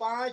5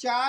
4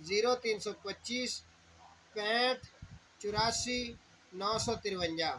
0325 65 84 953.